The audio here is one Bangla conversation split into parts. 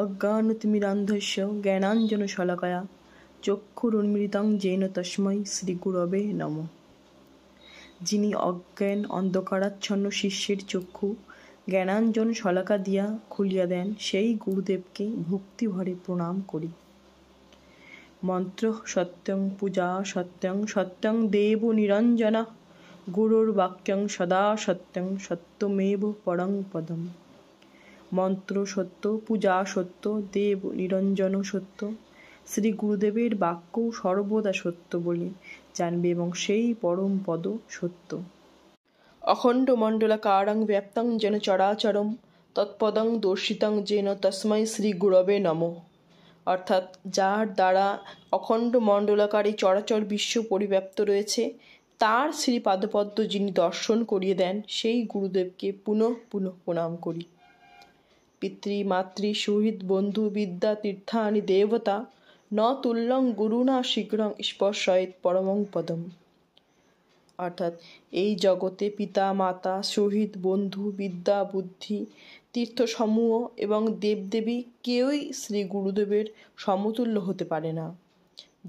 অজ্ঞানতিমিরান্ধস্য জ্ঞানাঞ্জনশলাকয়া চক্ষুরুন্মিলিতং যেন তস্मै শ্রীগুরবে নমঃ। যিনি অজ্ঞান অন্ধকারাচ্ছন্ন শিষ্যের চক্ষু জ্ঞানাঞ্জন শলাকা দিয়া খুলিয়া দেন, সেই গুরুদেবকে ভক্তিভরে প্রণাম করি। মন্ত্র সত্যং পূজা সত্যং সত্যং দেব নিরঞ্জনঃ গুরুর্বাক্যং সদা সত্যং সত্যমেব পরং পদম। মন্ত্র সত্য, পূজা সত্য, দেব নিরঞ্জন সত্য, শ্রী গুরুদেবের বাক্য সর্বদা সত্য বলে জানবে এবং সেই পরম পদ সত্য। অখণ্ড মণ্ডলাকারং ব্যাপ্তং যেন চরাচরম তৎপদং দর্শিতং যেন তস্मै শ্রী গুরবে নমঃ। অর্থাৎ যার দ্বারা অখণ্ড মণ্ডলাকারে চরাচর বিশ্ব পরিব্যাপ্ত রয়েছে, তার শ্রী পাদপদ্ম যিনি দর্শন করিয়ে দেন, সেই গুরুদেবকে পুনঃ পুনঃ প্রণাম করি। পিতৃ মাতৃ সুহৃদ বন্ধু বিদ্যা তীর্থানি দেবতা ন তুল্যং গুরুণা শীঘ্রং স্পর্শয়েৎ পরমং পদম। অর্থাৎ এই জগতে পিতা মাতা সুহৃদ বন্ধু বিদ্যা বুদ্ধি তীর্থসমূহ এবং দেবদেবী কেউই শ্রী গুরুদেবের সমতুল্য হতে পারে না,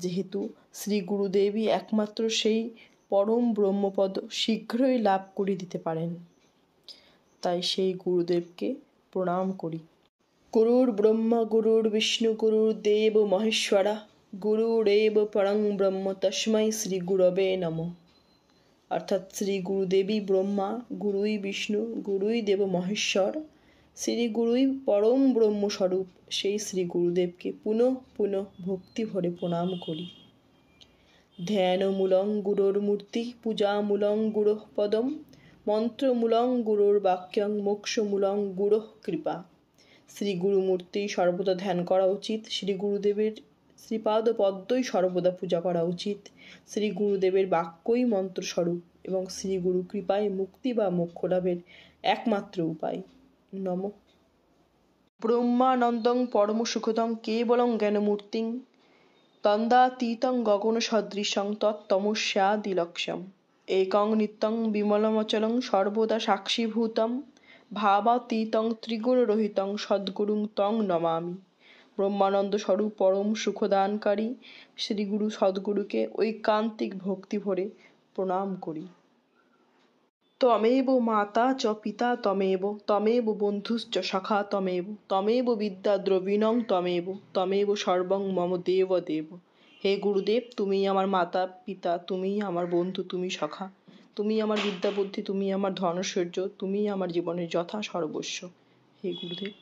যেহেতু শ্রী গুরুদেবই একমাত্র সেই পরম ব্রহ্মপদ শীঘ্রই লাভ করে দিতে পারেন। তাই সেই গুরুদেবকে প্রণাম করি। গুরুর ব্রহ্মা গুরুর বিষ্ণু গুরুর্দেব মহেশ্বরা গুরুরেব পরং ব্রহ্ম তস্मै শ্রী গুরবে নমঃ। অর্থাৎ শ্রী গুরুদেবই ব্রহ্মা, গুরুই বিষ্ণু, গুরুই দেব মহেশ্বর, শ্রী গুরুই পরম ব্রহ্মস্বরূপ, সেই শ্রী গুরুদেবকে পুনঃ পুনঃ ভক্তি ভরে প্রণাম করি। ধ্যানমূলং গুরোর মূর্তি পূজামূলং গুরোঃ পদম মন্ত্রমূলং গুরোর বাক্যং মোক্ষমূলং গুরোঃ কৃপা। শ্রী গুরুমূর্তি সর্বদা ধ্যান করা উচিত, শ্রী গুরুদেবের শ্রীপাদ পদ্মই সর্বদা পূজা করা উচিত, শ্রী গুরুদেবের বাক্যই মন্ত্রস্বরূপ এবং শ্রী গুরু কৃপায় মুক্তি বা মোক্ষ লাভের একমাত্র উপায়। নমঃ। ব্রহ্মানন্দং পরম সুখদং কেবলং জ্ঞানমূর্তিং তন্দাতীতং গগন সদৃশং তত্তমস্যাদিলক্ষ্যম একং নিত্যং বিমলমচলং সর্বদা সাক্ষীভূতং ভাবাতীতং ত্রিগুণরহিতং সদ্গুরুং তং নমামি। ব্রহ্মানন্দ স্বরূপ পরম সুখদানকারী শ্রীগুরু সদ্গুরুকে ঐকান্তিক ভক্তি ভরে প্রণাম করি। ত্বমেব মাতা চ পিতা ত্বমেব ত্বমেব বন্ধুশ্চ সখা ত্বমেব ত্বমেব বিদ্যা দ্রবিণং ত্বমেব ত্বমেব সর্বং মম দেব দেব। হে গুরুদেব, তুমিই আমার মাতা পিতা, তুমিই আমার বন্ধু, তুমি সখা, তুমি আমার বিদ্যা বুদ্ধি, তুমি আমার ধনৈশ্বর্য, তুমিই আমার জীবনের যথা সর্বস্ব। হে গুরুদেব।